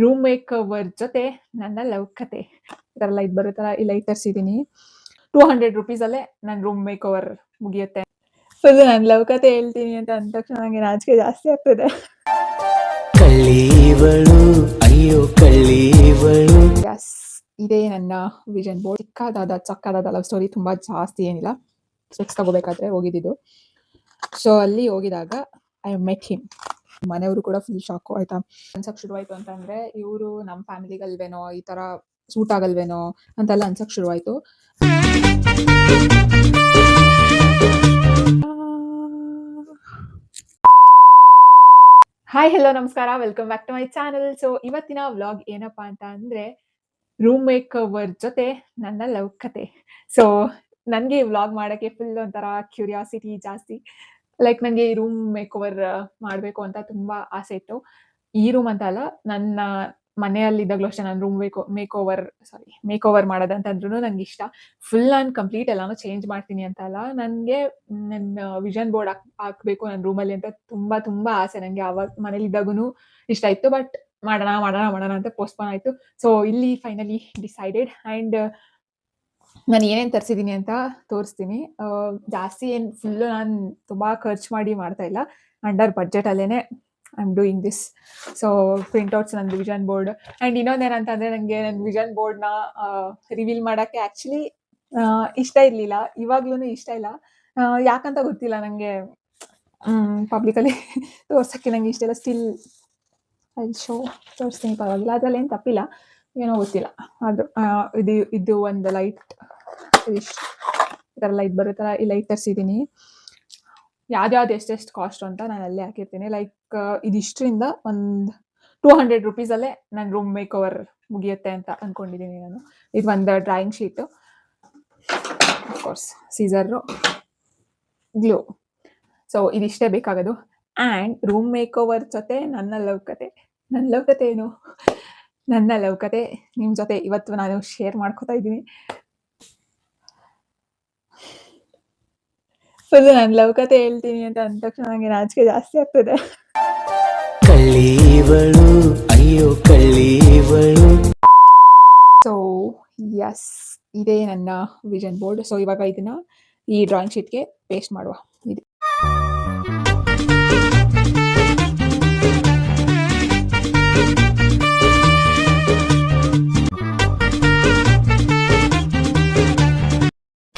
Room make over ಜೊತೆ ನನ್ನ love ಕತೆ. ಈ ಥರ ಲೈಟ್ ಬರುತ್ತಲ್ಲ, ಈ ಲೈಟ್ ತರಿಸಿದ್ದೀನಿ. 200 ರುಪೀಸಲ್ಲೇ ನನ್ನ ರೂಮ್ ಮೇಕ್ ಓವರ್ ಮುಗಿಯುತ್ತೆ. ಫುಲ್ ನನ್ನ ಲವ್ ಕತೆ ಹೇಳ್ತೀನಿ ಅಂತ ಅಂದ ತಕ್ಷಣ ನನಗೆ ನಾಚಿಕೆ ಜಾಸ್ತಿ ಆಗ್ತದೆ. ಯಸ್, ಇದೇ ನನ್ನ ವಿಷನ್ ಬೋರ್ಡ್. ಚಕ್ಕದಾದ ಲವ್ ಸ್ಟೋರಿ, ತುಂಬಾ ಜಾಸ್ತಿ ಏನಿಲ್ಲ. ಸ್ಪೆಕ್ಸ್ ತಗೋಬೇಕಾದ್ರೆ ಹೋಗಿದ್ದು. ಸೊ ಅಲ್ಲಿ ಹೋಗಿದಾಗ ಐ ಮೆಟ್ ಹಿಮ್. ಮನೆಯವರು ಕೂಡ ಫುಲ್ ಶಾಕು. ಆಯ್ತಾ, ಅನ್ಸಕ್ ಶುರುವಾಯ್ತು ಅಂತಂದ್ರೆ ಇವರು ನಮ್ಮ ಫ್ಯಾಮಿಲಿಗಲ್ವೇನೋ, ಈ ತರ ಸೂಟ್ ಆಗಲ್ವೇನೋ ಅಂತೆಲ್ಲ ಅನ್ಸಕ್ ಶುರುವಾಯ್ತು. ಹಾಯ್, ಹೆಲೋ, ನಮಸ್ಕಾರ, welcome back to my channel. So ಇವತ್ತಿನ ವ್ಲಾಗ್ ಏನಪ್ಪಾ ಅಂತ ಅಂದ್ರೆ ರೂಮ್ ಮೇಕ್ ಓವರ್ ಜೊತೆ ನನ್ನ ಲವ್ ಕತೆ. ಸೊ ನನಗೆ ಈ ವ್ಲಾಗ್ ಮಾಡಕ್ಕೆ ಫುಲ್ ಒಂಥರ ಕ್ಯೂರಿಯಾಸಿಟಿ ಜಾಸ್ತಿ. ಲೈಕ್ ನನಗೆ ಈ ರೂಮ್ ಮೇಕ್ ಓವರ್ ಮಾಡಬೇಕು ಅಂತ ತುಂಬಾ ಆಸೆ ಇತ್ತು. ಈ ರೂಮ್ ಅಂತ ಅಲ್ಲ, ನನ್ನ ಮನೆಯಲ್ಲಿದ್ದಾಗಲೂ ಅಷ್ಟೇ ನಾನು ರೂಮ್ ಮೇಕ್ ಓವರ್ ಮಾಡೋದಂತಂದ್ರೂ ನಂಗೆ ಇಷ್ಟ. ಫುಲ್ ಆ್ಯಂಡ್ ಕಂಪ್ಲೀಟ್ ಎಲ್ಲಾನು ಚೇಂಜ್ ಮಾಡ್ತೀನಿ ಅಂತ ಅಲ್ಲ, ನನಗೆ ನನ್ನ ವಿಷನ್ ಬೋರ್ಡ್ ಹಾಕಬೇಕು ನನ್ನ ರೂಮಲ್ಲಿ ಅಂತ ತುಂಬಾ ತುಂಬಾ ಆಸೆ. ನನಗೆ ಆವಾಗ ಮನೇಲಿದ್ದಾಗೂ ಇಷ್ಟ ಇತ್ತು, ಬಟ್ ಮಾಡೋಣ ಅಂತ ಪೋಸ್ಟ್ಪೋನ್ ಆಯಿತು. ಸೊ ಇಲ್ಲಿ ಫೈನಲಿ ಡಿಸೈಡೆಡ್. ಆ್ಯಂಡ್ ನಾನು ಏನೇನು ತರಿಸಿದ್ದೀನಿ ಅಂತ ತೋರಿಸ್ತೀನಿ. ಜಾಸ್ತಿ ಏನು ಫುಲ್ಲು ನಾನು ತುಂಬ ಖರ್ಚು ಮಾಡಿ ಮಾಡ್ತಾ ಇಲ್ಲ, ಅಂಡರ್ ಬಡ್ಜೆಟಲ್ಲೇ I am doing this. So printouts ನಂದು ವಿಷನ್ ಬೋರ್ಡ್. ಆ್ಯಂಡ್ ಇನ್ನೊಂದೇನಂತಂದರೆ, ನನಗೆ ನನ್ನ ವಿಷನ್ ಬೋರ್ಡ್ನ ರಿವೀಲ್ ಮಾಡೋಕ್ಕೆ ಆ್ಯಕ್ಚುಲಿ ಇಷ್ಟ ಇರಲಿಲ್ಲ, ಇವಾಗ್ಲೂ ಇಷ್ಟ ಇಲ್ಲ. ಯಾಕಂತ ಗೊತ್ತಿಲ್ಲ ನನಗೆ. ಪಬ್ಲಿಕಲ್ಲಿ ತೋರ್ಸೋಕ್ಕೆ ನನಗೆ ಇಷ್ಟ ಇಲ್ಲ. ಸ್ಟಿಲ್ ಅಲ್ಲಿ ತೋರಿಸ್ತೀನಿ, ಪರವಾಗಿಲ್ಲ, ಅದರಲ್ಲಿ ಏನು ತಪ್ಪಿಲ್ಲ, ಏನೋ ಗೊತ್ತಿಲ್ಲ. ಅದು ಇದು ಒಂದು ಲೈಟ್, ಇದಿಷ್ಟು ಈ ಥರ ಲೈಟ್ ಬರುತ್ತಲ್ಲ, ಈ ಲೈಟ್ ತರಿಸಿದ್ದೀನಿ. ಯಾವ್ದು ಎಷ್ಟೆಷ್ಟು ಕಾಸ್ಟ್ ಅಂತ ನಾನು ಅಲ್ಲೇ ಹಾಕಿರ್ತೀನಿ. ಲೈಕ್ ಇದಿಷ್ಟರಿಂದ ಒಂದು 200 ರುಪೀಸಲ್ಲೇ ನನ್ನ ರೂಮ್ ಮೇಕ್ ಓವರ್ ಮುಗಿಯುತ್ತೆ ಅಂತ ಅಂದ್ಕೊಂಡಿದ್ದೀನಿ ನಾನು. ಇದು ಒಂದು drawing sheet, of course scissor, glue. So ಇದಿಷ್ಟೇ ಬೇಕಾಗೋದು. ಆ್ಯಂಡ್ ರೂಮ್ ಮೇಕ್ ಓವರ್ ಜೊತೆ ನನ್ನ ಲವ್ ಕತೆ. ನನ್ನ ಲವ್ ಕತೆ ಏನು? ನನ್ನ ಲವ್ ಕತೆ ನಿಮ್ಮ ಜೊತೆ ಇವತ್ತು ನಾನು ಶೇರ್ ಮಾಡ್ಕೋತಾ ಇದ್ದೀನಿ. ಫುಲ್ ನನ್ನ ಲವ್ ಕತೆ ಹೇಳ್ತೀನಿ ಅಂತ ಅಂದ ತಕ್ಷಣ ನನಗೆ ನಾಚಿಕೆ ಜಾಸ್ತಿ ಆಗ್ತದೆ. ಸೊ ಯಸ್, ಇದೇ ನನ್ನ ವಿಷನ್ ಬೋರ್ಡ್. ಸೊ ಇವಾಗ ಇದನ್ನ ಈ ಡ್ರಾಯಿಂಗ್ ಶೀಟ್ಗೆ ಪೇಸ್ಟ್ ಮಾಡುವ. ಇದು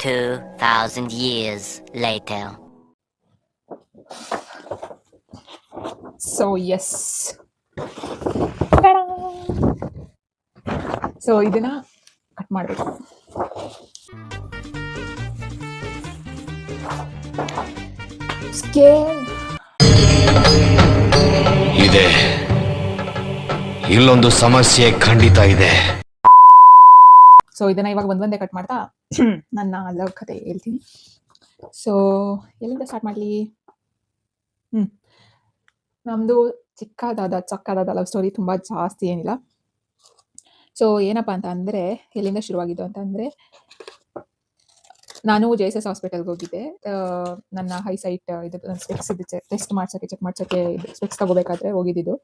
2,000 years later. So yes, so ಇದನ್ನ ಕಟ್ ಮಾಡಬೇಕು. ಸ್ಕೇಲ್ ಇದೆ, ಇಲ್ಲೊಂದು ಸಮಸ್ಯೆ ಖಂಡಿತ ಇದೆ. ಸೊ ಇದನ್ನ ಇವಾಗ ಒಂದೊಂದೇ ಕಟ್ ಮಾಡ್ತಾ ನನ್ನ ಲವ್ ಕತೆ ಹೇಳ್ತೀನಿ. ಸೊ ಎಲ್ಲಿಂದ ಸ್ಟಾರ್ಟ್ ಮಾಡಲಿ? ನಮ್ಮದು ಚಕ್ಕದಾದ ಲವ್ ಸ್ಟೋರಿ, ತುಂಬ ಜಾಸ್ತಿ ಏನಿಲ್ಲ. ಸೊ ಏನಪ್ಪ ಅಂತ ಅಂದರೆ, ಎಲ್ಲಿಂದ ಶುರುವಾಗಿದ್ದು ಅಂತಂದರೆ, ನಾನು JSS ಹಾಸ್ಪಿಟಲ್ಗೆ ಹೋಗಿದ್ದೆ. ನನ್ನ ಹೈಸೈಟ್ ಇದು ಸ್ಪೆಕ್ಸ್ ಟೆಸ್ಟ್ ಚೆಕ್ ಮಾಡ್ಸೋಕ್ಕೆ ಸ್ಪೆಕ್ಸ್ ತಗೋಬೇಕಾದ್ರೆ ಹೋಗಿದ್ದು.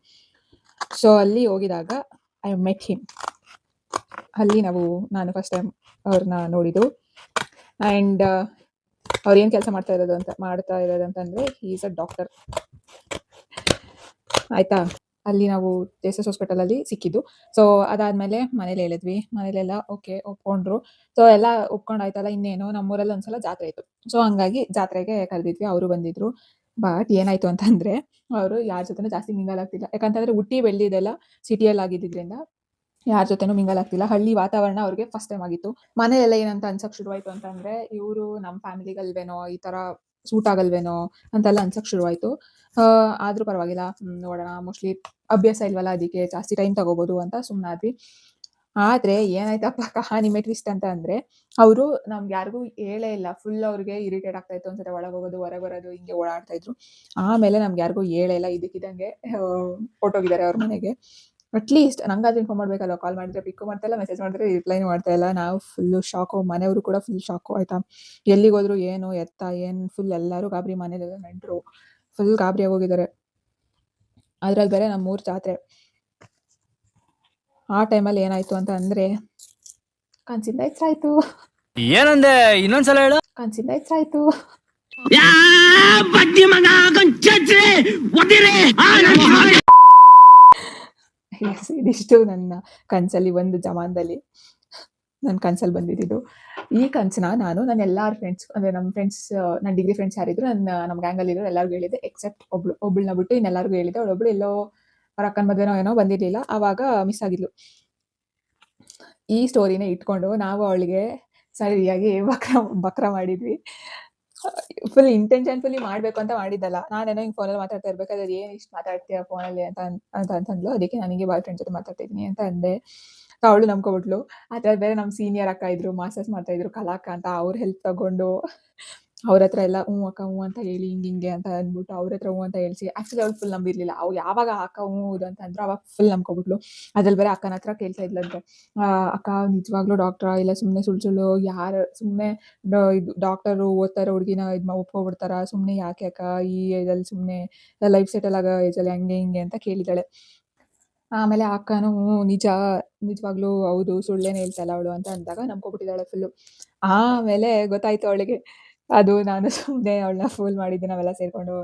ಸೊ ಅಲ್ಲಿ ಹೋಗಿದಾಗ ಐ ಮೆಟ್ ಹಿಮ್. ಅಲ್ಲಿ ನಾನು ಫಸ್ಟ್ ಟೈಮ್ ಅವ್ರನ್ನ ನೋಡಿದ್ದು. ಆ್ಯಂಡ್ ಅವ್ರು ಏನು ಕೆಲಸ ಮಾಡ್ತಾ ಇರೋದು ಅಂತಂದರೆ, ಹಿ ಈಸ್ ಅ ಡಾಕ್ಟರ್. ಆಯಿತಾ, ಅಲ್ಲಿ ನಾವು JSS ಹಾಸ್ಪಿಟಲಲ್ಲಿ ಸಿಕ್ಕಿದ್ದು. ಸೊ ಅದಾದಮೇಲೆ ಮನೇಲಿ ಹೇಳಿದ್ವಿ, ಮನೇಲೆಲ್ಲ ಓಕೆ ಒಪ್ಕೊಂಡ್ರು. ಸೊ ಎಲ್ಲ ಒಪ್ಕೊಂಡಾಯ್ತಲ್ಲ, ಇನ್ನೇನು ನಮ್ಮೂರಲ್ಲಿ ಒಂದ್ಸಲ ಜಾತ್ರೆ ಇತ್ತು. ಸೊ ಹಂಗಾಗಿ ಜಾತ್ರೆಗೆ ಕರೆದಿದ್ವಿ, ಅವರು ಬಂದಿದ್ರು. ಬಟ್ ಏನಾಯಿತು ಅಂತಂದರೆ, ಅವರು ಯಾರ ಜೊತೆನೂ ಜಾಸ್ತಿ ಮಿಂಗಲ್ ಆಗ್ತಿಲ್ಲ. ಯಾಕಂತಂದರೆ ಹುಟ್ಟಿ ಬೆಳೆದಿದ್ದೆಲ್ಲ ಸಿಟಿಯಲ್ಲಿ ಆಗಿದ್ದರಿಂದ ಯಾರ ಜೊತೆನೂ ಮಿಂಗಲ್ ಆಗ್ತಿಲ್ಲ. ಹಳ್ಳಿ ವಾತಾವರಣ ಅವ್ರಿಗೆ ಫಸ್ಟ್ ಟೈಮ್ ಆಗಿತ್ತು. ಮನೆಯೆಲ್ಲ ಏನಂತ ಅನ್ಸಕ್ ಶುರುವಾಯಿತು ಅಂತಂದರೆ, ಇವರು ನಮ್ಮ ಫ್ಯಾಮಿಲಿಗಲ್ವೇನೋ, ಈ ಥರ ಸೂಟ್ ಆಗಲ್ವೇನೋ ಅಂತೆಲ್ಲ ಅನ್ಸಕ್ ಶುರುವಾಯಿತು. ಆದರೂ ಪರವಾಗಿಲ್ಲ, ನೋಡೋಣ, ಮೋಸ್ಟ್ಲಿ ಅಭ್ಯಾಸ ಇಲ್ವಲ್ಲ, ಅದಕ್ಕೆ ಜಾಸ್ತಿ ಟೈಮ್ ತಗೋಬೋದು ಅಂತ ಸುಮ್ಮನಾದ್ವಿ. ಆದರೆ ಏನಾಯ್ತಪ್ಪ ಕಹಾನಿ ಟ್ವಿಸ್ಟ್ ಅಂತ ಅಂದರೆ, ಅವರು ನಮ್ಗೆ ಯಾರಿಗೂ ಹೇಳೇ ಇಲ್ಲ. ಫುಲ್ ಅವ್ರಿಗೆ ಇರಿಟೇಟ್ ಆಗ್ತಾಯಿತ್ತು. ಒಂದ್ಸತಿ ಒಳಗೆ ಹೋಗೋದು, ಹೊರಗೆ ಬರೋದು, ಹಿಂಗೆ ಓಡಾಡ್ತಾಯಿದ್ರು. ಆಮೇಲೆ ನಮ್ಗೆ ಯಾರಿಗೂ ಹೇಳೇ ಇಲ್ಲ, ಇದಕ್ಕಿದ್ದಂಗೆ ಹೊರ್ಟೋಗಿದ್ದಾರೆ ಅವ್ರ ಮನೆಗೆ. ಅಟ್ಲೀಸ್ಟ್ ನಂಗಾದ್ರೂ ಇನ್ಫಾರ್ಮ್ ಮಾಡಬೇಕಲ್ಲ. ಕಾಲ್ ಮಾಡಿದ್ರೆ ಪಿಕ್ಕು ಮಾಡ್ತಾಯಿಲ್ಲ, ಮೆಸೇಜ್ ಮಾಡಿದ್ರೆ ರಿಪ್ಲೈನೂ ಮಾಡ್ತಾಯಿಲ್ಲ. ನಾವು ಫುಲ್ಲು ಶಾಕು, ಮನೆಯವರು ಕೂಡ ಫುಲ್ ಶಾಕು. ಆಯಿತಾ, ಎಲ್ಲಿಗೋದ್ರು ಏನು ಎತ್ತ ಏನು ಫುಲ್ ಎಲ್ಲರೂ ಗಾಬರಿ. ಮನೇಲೆಲ್ಲ ನೆಂಟರು ಫುಲ್ ಗಾಬರಿಯಾಗಿ ಹೋಗಿದ್ದಾರೆ. ಅದ್ರಲ್ಲಿ ಬೇರೆ ನಮ್ಮೂರು ಜಾತ್ರೆ. ಆ ಟೈಮಲ್ಲಿ ಏನಾಯ್ತು ಅಂತ ಅಂದ್ರೆ ಕನ್ಸಿಂದ ಎಚ್ಚರಾಯ್ತು. ಏನಂದೆ ಇನ್ನೊಂದ್ಸಲ ಹೇಳು. ಕನ್ಸಿಂದ ಎಚ್ಚರಾಯ್ತು. ಎಸ್, ಇದಿಷ್ಟು ನನ್ನ ಕನ್ಸಲ್ಲಿ ಒಂದು ಜಮಾನದಲ್ಲಿ ನನ್ನ ಕನ್ಸಲ್ಲಿ ಬಂದಿದ್ದು. ಈ ಕನ್ಸನ್ನ ನಾನು ನನ್ನ ಎಲ್ಲಾರ ಫ್ರೆಂಡ್ಸ್ ಅಂದ್ರೆ ನಮ್ಮ ಫ್ರೆಂಡ್ಸ್, ನನ್ನ ಡಿಗ್ರಿ ಫ್ರೆಂಡ್ಸ್ ಯಾರಿದ್ರು ನಮ್ಮ ಗ್ಯಾಂಗಲ್ಲಿ ಇರೋ ಎಲ್ಲರಿಗೂ ಹೇಳಿದ್ದೆ, ಎಕ್ಸೆಪ್ಟ್ ಒಬ್ಳನ್ನ ಬಿಟ್ಟು ಇನ್ನೆಲ್ಲರಿಗೂ ಹೇಳಿದ್ದೆ. ಅವಳೊಬ್ಳು ಎಲ್ಲೋ ಅವ್ರ ಅಕ್ಕನ ಮದುವೆನೋ ಏನೋ ಬಂದಿರಲಿಲ್ಲ, ಆವಾಗ ಮಿಸ್ ಆಗಿದ್ಲು. ಈ ಸ್ಟೋರಿನ ಇಟ್ಕೊಂಡು ನಾವು ಅವಳಿಗೆ ಸರಿಯಾಗಿ ಬಕ್ರ ಮಾಡಿದ್ವಿ. ಫುಲ್ ಇಂಟೆನ್ಷನ್ಫುಲಿ ಮಾಡಬೇಕು ಅಂತ ಮಾಡಿದ್ದಲ್ಲ. ನಾನೇನೋ ಹಿಂಗೆ ಫೋನಲ್ಲಿ ಮಾತಾಡ್ತಾ ಇರ್ಬೇಕಾದ್ರೆ ಏನು ಇಷ್ಟು ಮಾತಾಡ್ತೀಯ ಫೋನಲ್ಲಿ ಅಂತಂದ್ಲು. ಅದಕ್ಕೆ ನನಗೆ ಬಾಯ್ ಫ್ರೆಂಡ್ ಜೊತೆ ಮಾತಾಡ್ತಿದ್ದೀನಿ ಅಂತ ಅಂದೆ. ಅವಳು ನಂಬ್ಕೊಬಿಟ್ಲು. ಆ ಥರ ಬೇರೆ ನಮ್ಮ ಸೀನಿಯರ್ ಅಕ್ಕ ಇದ್ರು, ಮಾಸ್ಟರ್ಸ್ ಮಾಡ್ತಾ ಇದ್ರು, ಕಲಾಕ್ಕ ಅಂತ. ಅವ್ರ ಹೆಲ್ಪ್ ತಗೊಂಡು ಅವ್ರ ಹತ್ರ ಎಲ್ಲ ಹ್ಞೂ ಅಕ್ಕ ಹ್ಞೂ ಅಂತ ಹೇಳಿ ಹಿಂಗೆ ಅಂತ ಅಂದ್ಬಿಟ್ಟು ಅವ್ರ ಹತ್ರ ಹ್ಞೂ ಅಂತ ಹೇಳಿಸಿ. ಆ್ಯಕ್ಚುಲಿ ಅವ್ಳು ಫುಲ್ ನಂಬಿರಲಿಲ್ಲ. ಅವ್ರು ಯಾವಾಗ ಅಕ್ಕ ಹ್ಞೂ ಇದು ಅಂತ ಅಂದ್ರು ಅವಾಗ ಫುಲ್ ನಂಬ್ಕೊಬಿಟ್ಲು. ಅದ್ರಲ್ಲಿ ಬೇರೆ ಅಕ್ಕನ ಹತ್ರ ಕೇಳ್ತಾ ಇದ್ಲಂತೆ, ಅಕ್ಕ ನಿಜವಾಗ್ಲೂ ಡಾಕ್ಟ್ರಾ ಇಲ್ಲ ಸುಮ್ಮನೆ ಸುಳ್ಳು ಯಾರು ಸುಮ್ಮನೆ ಇದು ಡಾಕ್ಟರು ಓದ್ತಾರೋ ಹುಡುಗಿನ ಒಪ್ಕೊಬಿಡ್ತಾರ, ಸುಮ್ಮನೆ ಯಾಕೆ ಅಕ್ಕ ಈ ಏಜಲ್ಲಿ ಸುಮ್ಮನೆ ಲೈಫ್ ಸೆಟಲ್ ಆಗೋ ಏಜಲ್ಲಿ ಹಂಗೆ ಹಿಂಗೆ ಅಂತ ಕೇಳಿದಾಳೆ. ಆಮೇಲೆ ಅಕ್ಕನೂ ನಿಜವಾಗ್ಲೂ ಹೌದು ಸುಳ್ಳೇನು ಹೇಳ್ತಾಯಿಲ್ಲ ಅವಳು ಅಂತ ಅಂದಾಗ ನಂಬ್ಕೊಬಿಟ್ಟಿದ್ದಾಳೆ ಫುಲ್ಲು. ಆಮೇಲೆ ಗೊತ್ತಾಯ್ತು ಅವಳಿಗೆ ಅದು ನಾನು ಸುಮ್ಮನೆ ಅವಳನ್ನ ಫೂಲ್ ಮಾಡಿದ್ದು ನಾವೆಲ್ಲ ಸೇರಿಕೊಂಡು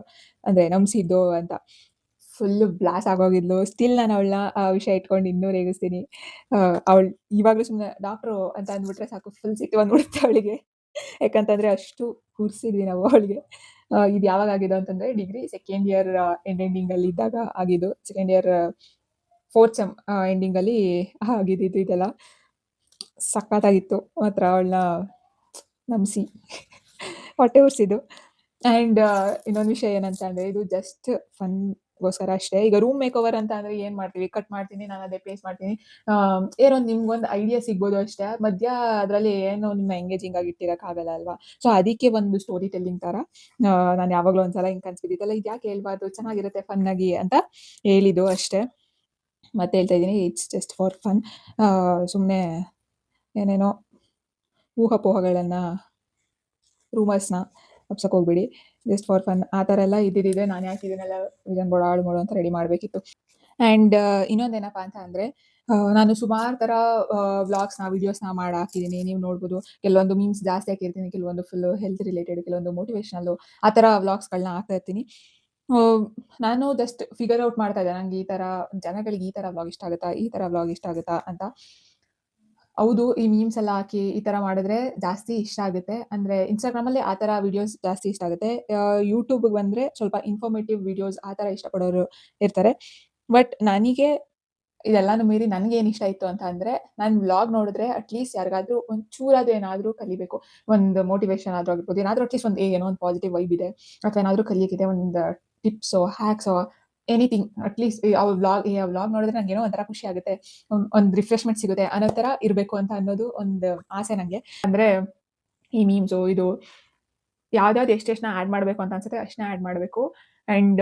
ಅಂದರೆ ನಂಬಿಸಿದ್ದು ಅಂತ. Full blast ಆಗೋಗಿದ್ಲು. ಸ್ಟಿಲ್ ನಾನು ಅವಳನ್ನ ಆ ವಿಷಯ ಇಟ್ಕೊಂಡು ಇನ್ನೂ ರೇಗಿಸ್ತೀನಿ. ಅವಳು ಇವಾಗಲೂ ಸುಮ್ಮನೆ ಡಾಕ್ಟ್ರು ಅಂತ ಅಂದ್ಬಿಟ್ರೆ ಸಾಕು ಫುಲ್ ಸಿಟ್ಟು ಬಂದ್ಬಿಡುತ್ತೆ ಅವಳಿಗೆ. ಯಾಕಂತಂದರೆ ಅಷ್ಟು ಕೂರಿಸಿದ್ವಿ ನಾವು ಅವಳಿಗೆ. ಇದು ಯಾವಾಗ ಆಗಿದ್ದು ಅಂತಂದರೆ ಡಿಗ್ರಿ ಸೆಕೆಂಡ್ ಇಯರ್ ಎಂಡಿಂಗಲ್ಲಿ ಇದ್ದಾಗ ಆಗಿದ್ದು. ಸೆಕೆಂಡ್ ಇಯರ್ 4th ಸೆಮ್ ಎಂಡಿಂಗಲ್ಲಿ ಆಗಿದ್ದಿದ್ದು ಇದೆಲ್ಲ. ಸಖತ್ತಾಗಿತ್ತು ಮಾತ್ರ ಅವಳನ್ನ ನಂಬಿಸಿ ಹೊಟ್ಟೆ ಉರಿಸಿದ್ದು. ಆ್ಯಂಡ್ ಇನ್ನೊಂದು ವಿಷಯ ಏನಂತ ಅಂದರೆ ಇದು ಜಸ್ಟ್ ಫನ್ಗೋಸ್ಕರ ಅಷ್ಟೇ. ಈಗ ರೂಮ್ ಮೇಕ್ ಓವರ್ ಅಂತ ಅಂದರೆ ಏನು ಮಾಡ್ತೀವಿ, ಕಟ್ ಮಾಡ್ತೀನಿ, ನಾನು ಅದೇ ಪೇಸ್ಟ್ ಮಾಡ್ತೀನಿ, ಏನೋ ನಿಮ್ಗೊಂದು ಐಡಿಯಾ ಸಿಗ್ಬೋದು ಅಷ್ಟೇ. ಮಧ್ಯ ಅದರಲ್ಲಿ ಏನು ನಿಮ್ಮ ಎಂಗೇಜಿಂಗ್ ಆಗಿ ಇಟ್ಟಿರೋಕ್ಕಾಗಲ್ಲ ಅಲ್ವಾ. ಸೊ ಅದಕ್ಕೆ ಒಂದು ಸ್ಟೋರಿ ಟೆಲ್ಲಿಂಗ್ ಥರ ನಾನು ಯಾವಾಗಲೂ ಒಂದ್ಸಲ ಹಿಂಗೆ ಕನ್ಸು ಬಿದ್ದಿದ್ದಲ್ಲ, ಇದು ಯಾಕೆ ಹೇಳ್ಬಾರ್ದು, ಚೆನ್ನಾಗಿರುತ್ತೆ ಫನ್ನಾಗಿ ಅಂತ ಹೇಳಿದ್ದು ಅಷ್ಟೇ. ಮತ್ತೆ ಹೇಳ್ತಾ ಇದ್ದೀನಿ, ಇಟ್ಸ್ ಜಸ್ಟ್ ಫಾರ್ ಫನ್. ಸುಮ್ಮನೆ ಏನೇನೋ ಊಹಾಪೋಹಗಳನ್ನು ರೂಮರ್ಸ್ನ ಹಬ್ಸಕ್ಕೆ ಹೋಗ್ಬಿಡಿ. ಜಸ್ಟ್ ಫಾರ್ ಫನ್ ಆ ಥರ ಎಲ್ಲ ಇದ್ದಿದ್ದಿದೆ. ನಾನು ಯಾಕೆ ಇದನ್ನೆಲ್ಲ ವಿಜನ್ ಬೋರ್ಡ್ ಹಾಳು ಮಾಡೋ ಅಂತ ರೆಡಿ ಮಾಡಬೇಕಿತ್ತು. ಆ್ಯಂಡ್ ಇನ್ನೊಂದೇನಪ್ಪ ಅಂತ ಅಂದರೆ ನಾನು ಸುಮಾರು ಥರ ವ್ಲಾಗ್ಸ್ನ ವೀಡಿಯೋಸ್ನ ಮಾಡಿ ಹಾಕಿದ್ದೀನಿ. ನೀವು ನೋಡ್ಬೋದು. ಕೆಲವೊಂದು ಮೀಮ್ಸ್ ಜಾಸ್ತಿ ಹಾಕಿರ್ತೀನಿ, ಕೆಲವೊಂದು ಫುಲ್ಲು ಹೆಲ್ತ್ ರಿಲೇಟೆಡ್, ಕೆಲವೊಂದು ಮೋಟಿವೇಶ್ನಲ್ಲು, ಆ ಥರ ವ್ಲಾಗ್ಸ್ಗಳನ್ನ ಹಾಕ್ತಾ ಇರ್ತೀನಿ. ನಾನು ಜಸ್ಟ್ ಫಿಗರ್ ಔಟ್ ಮಾಡ್ತಾ ಇದ್ದೆ, ನನಗೆ ಈ ಥರ ಜನಗಳಿಗೆ ಈ ಥರ ವ್ಲಾಗ್ ಇಷ್ಟ ಆಗುತ್ತಾ, ಈ ಥರ ವ್ಲಾಗ್ ಇಷ್ಟ ಆಗುತ್ತಾ ಅಂತ. ಹೌದು, ಈ ಮೀಮ್ಸ್ ಎಲ್ಲ ಹಾಕಿ ಈ ಥರ ಮಾಡಿದ್ರೆ ಜಾಸ್ತಿ ಇಷ್ಟ ಆಗುತ್ತೆ. ಅಂದರೆ ಇನ್ಸ್ಟಾಗ್ರಾಮಲ್ಲಿ ಆ ಥರ ವೀಡಿಯೋಸ್ ಜಾಸ್ತಿ ಇಷ್ಟ ಆಗುತ್ತೆ. ಯೂಟ್ಯೂಬಿಗೆ ಬಂದರೆ ಸ್ವಲ್ಪ ಇನ್ಫಾರ್ಮೇಟಿವ್ ವೀಡಿಯೋಸ್ ಆ ಥರ ಇಷ್ಟಪಡೋರು ಇರ್ತಾರೆ. ಬಟ್ ನನಗೆ ಇದೆಲ್ಲನೂ ಮೀರಿ ನನಗೇನು ಇಷ್ಟ ಇತ್ತು ಅಂತ ಅಂದರೆ, ನಾನು ವ್ಲಾಗ್ ನೋಡಿದ್ರೆ ಅಟ್ಲೀಸ್ಟ್ ಯಾರಿಗಾದ್ರೂ ಒಂಚೂರಾದ್ರೂ ಏನಾದರೂ ಕಲಿಬೇಕು. ಒಂದು ಮೋಟಿವೇಶನ್ ಆದರೂ ಆಗಿರ್ಬೋದು, ಏನಾದರೂ ಅಟ್ಲೀಸ್ಟ್ ಒಂದು ಏನೋ ಒಂದು ಪಾಸಿಟಿವ್ ವೈಬ್ ಇದೆ ಅಥವಾ ಏನಾದರೂ ಕಲಿಯೋಕ್ಕಿದೆ, ಒಂದು ಟಿಪ್ಸೋ ಹ್ಯಾಕ್ಸೋ ಎನಿಥಿಂಗ್. ಅಟ್ಲೀಸ್ಟ್ ವ್ಲಾಗ್ ನೋಡಿದ್ರೆ ನನಗೇನೋ ಒಂಥರ ಖುಷಿ ಆಗುತ್ತೆ, ಒಂದು ರಿಫ್ರೆಶ್ಮೆಂಟ್ ಸಿಗುತ್ತೆ ಅನ್ನೋ ಥರ ಇರಬೇಕು ಅಂತ ಅನ್ನೋದು ಒಂದು ಆಸೆ ನನಗೆ. ಅಂದರೆ ಈ ಮೀಮ್ಸು ಇದು ಯಾವ್ದ್ಯಾವ್ದು ಎಷ್ಟೆಷ್ಟನ್ನ ಆ್ಯಡ್ ಮಾಡಬೇಕು ಅಂತ ಅನ್ಸುತ್ತೆ ಅಷ್ಟನ್ನ ಆ್ಯಡ್ ಮಾಡಬೇಕು. ಆ್ಯಂಡ್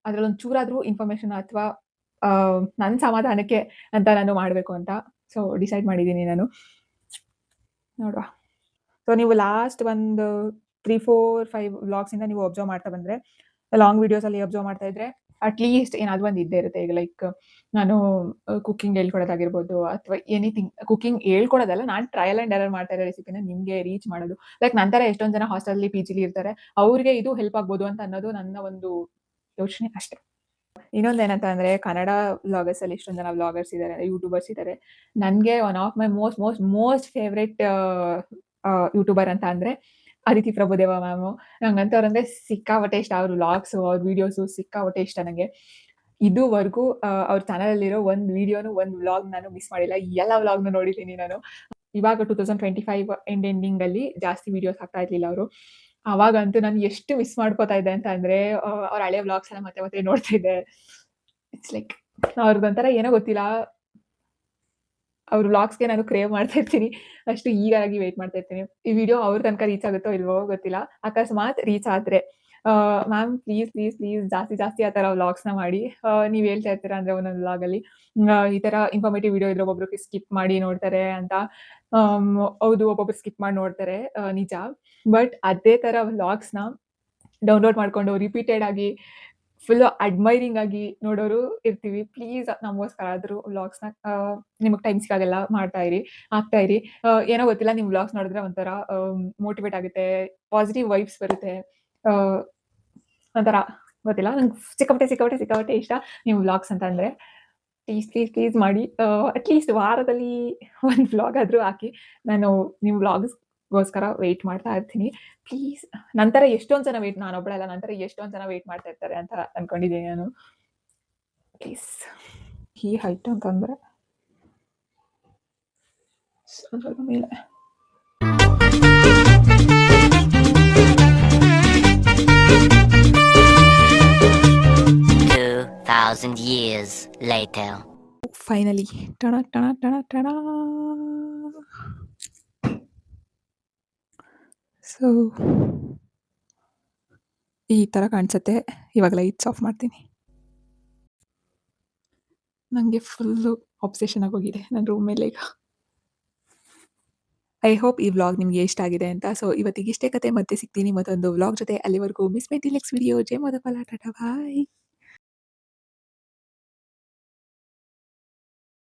ಅದರಲ್ಲಿ ಒಂದು ಚೂರಾದರೂ ಇನ್ಫಾರ್ಮೇಷನ್ ಅಥವಾ ನನ್ನ ಸಮಾಧಾನಕ್ಕೆ ಅಂತ ನಾನು ಮಾಡಬೇಕು ಅಂತ ಸೊ ಡಿಸೈಡ್ ಮಾಡಿದ್ದೀನಿ ನಾನು. ನೋಡುವ. ಸೊ ನೀವು ಲಾಸ್ಟ್ ಒಂದು 3, 4, 5 ವ್ಲಾಗ್ಸಿಂದ ನೀವು ಅಬ್ಸರ್ವ್ ಮಾಡ್ತಾ ಬಂದರೆ, ಲಾಂಗ್ ವೀಡಿಯೋಸಲ್ಲಿ ಅಬ್ಸರ್ವ್ ಮಾಡ್ತಾ ಇದ್ರೆ ಅಟ್ಲೀಸ್ಟ್ ಏನಾದರೂ ಒಂದು ಇದ್ದೇ ಇರುತ್ತೆ. ಈಗ ಲೈಕ್ ನಾನು ಕುಕ್ಕಿಂಗ್ ಹೇಳ್ಕೊಡೋದಾಗಿರ್ಬೋದು ಅಥವಾ ಎನಿಥಿಂಗ್. ಕುಕ್ಕಿಂಗ್ ಹೇಳ್ಕೊಡೋದಲ್ಲ, ನಾನು ಟ್ರಯಲ್ ಆ್ಯಂಡ್ ಎರರ್ ಮಾಡ್ತಾ ಇರೋ ರೆಸಿಪಿನ ನಿಮಗೆ ರೀಚ್ ಮಾಡೋದು. ಲೈಕ್ ನಂತರ ಎಷ್ಟೊಂದು ಜನ ಹಾಸ್ಟೆಲಲ್ಲಿ PGಲಿ ಇರ್ತಾರೆ, ಅವ್ರಿಗೆ ಇದು ಹೆಲ್ಪ್ ಆಗ್ಬೋದು ಅಂತ ಅನ್ನೋದು ನನ್ನ ಒಂದು ಯೋಚನೆ ಅಷ್ಟೇ. ಇನ್ನೊಂದೇನಂತ ಅಂದರೆ ಕನ್ನಡ ವ್ಲಾಗರ್ಸಲ್ಲಿ ಇಷ್ಟೊಂದು ಜನ ವ್ಲಾಗರ್ಸ್ ಇದ್ದಾರೆ, ಯೂಟ್ಯೂಬರ್ಸ್ ಇದ್ದಾರೆ. ನನಗೆ one of my most favourite YouTuber ಅಂತ ಅಂದರೆ ಅದಿತಿ ಪ್ರಭುದೇವ ಮ್ಯಾಮು. ನಂಗಂತವ್ರಂದರೆ ಸಿಕ್ಕಾಪಟ್ಟೆ ಇಷ್ಟ. ಅವ್ರ ವ್ಲಾಗ್ಸು, ಅವ್ರ ವೀಡಿಯೋಸು ಸಿಕ್ಕಾಪಟ್ಟೆ ಇಷ್ಟ ನನಗೆ. ಇದುವರೆಗೂ ಅವ್ರ ಚಾನಲಲ್ಲಿರೋ ಒಂದು ವೀಡಿಯೋನು, ಒಂದು ವ್ಲಾಗ್ ನಾನು ಮಿಸ್ ಮಾಡಿಲ್ಲ. ಎಲ್ಲ ವ್ಲಾಗ್ನು ನೋಡಿದ್ದೀನಿ ನಾನು. ಇವಾಗ 2025 ಎಂಡಿಂಗಲ್ಲಿ ಜಾಸ್ತಿ ವೀಡಿಯೋಸ್ ಹಾಕ್ತಾ ಇರಲಿಲ್ಲ ಅವರು. ಆವಾಗಂತೂ ನಾನು ಎಷ್ಟು ಮಿಸ್ ಮಾಡ್ಕೋತಾ ಇದ್ದೆ ಅಂತ ಅಂದರೆ, ಅವ್ರ ಹಳೆ ವ್ಲಾಗ್ಸ್ ಎಲ್ಲ ಮತ್ತೆ ಮತ್ತೆ ನೋಡ್ತಾ ಇದ್ದೆ. ಇಟ್ಸ್ ಲೈಕ್ ಅವ್ರದ್ದೊಂಥರ ಏನೋ ಗೊತ್ತಿಲ್ಲ, ಅವ್ರ ವ್ಲಾಗ್ಸ್ಗೆ ನಾನು ಕ್ರೇವ್ ಮಾಡ್ತಾ ಇರ್ತೀನಿ. ಅಷ್ಟು ಈಗರಾಗಿ ವೆಯ್ಟ್ ಮಾಡ್ತಾ ಇರ್ತೀನಿ. ಈ ವಿಡಿಯೋ ಅವ್ರ ತನಕ ರೀಚ್ ಆಗುತ್ತೋ ಇಲ್ವೋ ಗೊತ್ತಿಲ್ಲ. ಅಕಸ್ಮಾತ್ ರೀಚ್ ಆದರೆ ಮ್ಯಾಮ್ ಪ್ಲೀಸ್ ಜಾಸ್ತಿ ಆ ಥರ ವ್ಲಾಗ್ಸ್ನ ಮಾಡಿ. ನೀವು ಹೇಳ್ತಾ ಇರ್ತೀರಾ ಅಂದರೆ ಒಂದೊಂದು ವ್ಲಾಗಲ್ಲಿ ಈ ಥರ ಇನ್ಫಾರ್ಮೇಟಿವ್ ವಿಡಿಯೋ ಇದ್ರೆ ಒಬ್ಬೊಬ್ರು ಸ್ಕಿಪ್ ಮಾಡಿ ನೋಡ್ತಾರೆ ಅಂತ. ಹೌದು, ಒಬ್ಬೊಬ್ರು ಸ್ಕಿಪ್ ಮಾಡಿ ನೋಡ್ತಾರೆ, ನಿಜ. ಬಟ್ ಅದೇ ಥರ ವ್ಲಾಗ್ಸ್ನ ಡೌನ್ಲೋಡ್ ಮಾಡಿಕೊಂಡು ರಿಪೀಟೆಡ್ ಆಗಿ ಫುಲ್ಲು ಅಡ್ಮೈರಿಂಗ್ ಆಗಿ ನೋಡೋರು ಇರ್ತೀವಿ. ಪ್ಲೀಸ್ ನಮಗೋಸ್ಕರ ಆದ್ರೂ ವ್ಲಾಗ್ಸ್‌ನ ನಿಮಗೆ ಟೈಮ್ ಸಿಕ್ಕಾಗೆಲ್ಲ ಹಾಕ್ತಾ ಇರಿ. ಏನೋ ಗೊತ್ತಿಲ್ಲ ನಿಮ್ಮ ವ್ಲಾಗ್ಸ್ ನೋಡಿದ್ರೆ ಒಂಥರ ಮೋಟಿವೇಟ್ ಆಗುತ್ತೆ. ಪಾಸಿಟಿವ್ ವೈಬ್ಸ್ ಬರುತ್ತೆ. ಆಹ್, ಒಂಥರ ಗೊತ್ತಿಲ್ಲ ನಂಗೆ ಸಿಕ್ಕಾಪಟ್ಟೆ ಇಷ್ಟ ನಿಮ್ಮ ವ್ಲಾಗ್ಸ್ ಅಂತ ಅಂದ್ರೆ. ಪ್ಲೀಸ್ ಮಾಡಿ ಅಟ್‌ಲೀಸ್ಟ್ ವಾರದಲ್ಲಿ ಒಂದು ವ್ಲಾಗ್ ಆದ್ರೂ ಹಾಕಿ. ನಾನು ನಿಮ್ಮ ವ್ಲಾಗ್ಸ್‌ಗೋಸ್ಕರ ವೆಯ್ಟ್ ಮಾಡ್ತಾ ಇರ್ತೀನಿ. ಪ್ಲೀಸ್ ನಂತರ ಎಷ್ಟೊಂದು ಜನ ನಾನೊಬ್ಬಳೇ ಅಲ್ಲ, ನಂತರ ಎಷ್ಟೊಂದು ಜನ ವೆಯ್ಟ್ ಮಾಡ್ತಾ ಇರ್ತಾರೆ ಅಂತ ಅನ್ಕೊಂಡಿದ್ದೀನಿ ನಾನು. ಪ್ಲೀಸ್ ಈ ಹೈಟ್ ಅಂತಂದ್ರೆ ಸ್ವಲ್ಪ ಮೇಲೆ. 2,000 years later. ಫೈನಲಿ ಟಣ ಟಣ ಟಣ ಟಣ. ಸೊ ಈ ಥರ ಕಾಣಿಸುತ್ತೆ. ಇವಾಗ ಲೈಟ್ಸ್ ಆಫ್ ಮಾಡ್ತೀನಿ. ನನಗೆ ಫುಲ್ಲು ಅಬ್ಸೆಷನ್ ಆಗೋಗಿದೆ ನನ್ನ ರೂಮ್ ಮೇಲೆ ಈಗ. ಐ ಹೋಪ್ ಈ ವ್ಲಾಗ್ ನಿಮಗೆ ಇಷ್ಟ ಆಗಿದೆ ಅಂತ. ಸೊ ಇವತ್ತಿಗೆ ಇಷ್ಟೇ ಕತೆ. ಮತ್ತೆ ಸಿಗ್ತೀನಿ ಮತ್ತೊಂದು ವ್ಲಾಗ್ ಜೊತೆ. ಅಲ್ಲಿವರೆಗೂ miss my till next video. ಜೈ ಮದಫಲ ಟಾಟಾ ಬಾಯ್.